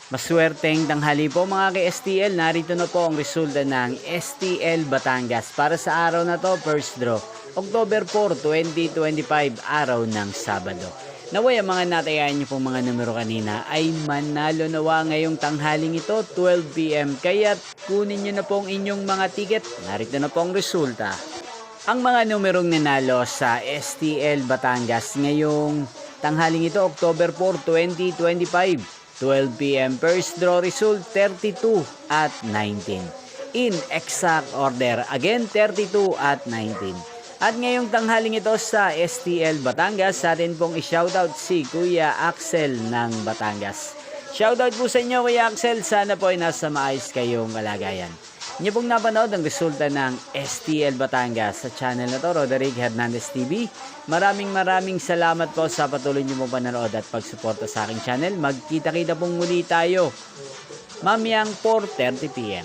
Maswerteng tanghali po mga ka-STL. Narito na po ang resulta ng STL Batangas para sa araw na to, first draw, October 4, 2025, araw ng Sabado. Naway ang mga natayan niyo pong mga numero kanina ay manalo nawa ngayong tanghaling ito, 12 PM. Kaya kunin niyo na pong inyong mga ticket. Narito na po ang resulta. Ang mga numerong nanalo sa STL Batangas ngayong tanghaling ito, October 4, 2025. 12 PM, first draw result 32 at 19. In exact order, again 32 at 19. At ngayong tanghaling ito sa STL Batangas, sa atin pong i-shoutout si Kuya Axel ng Batangas. Shoutout po sa inyo Kuya Axel, sana po ay nasa maayos kayong kalagayan. Inyo pong napanood ang resulta ng STL Batangas sa channel na to, Roderick Hernandez TV. Maraming salamat po sa patuloy niyo pong panonood at pagsuporta sa aking channel. Magkita-kita pong muli tayo mamayang 4:30 PM.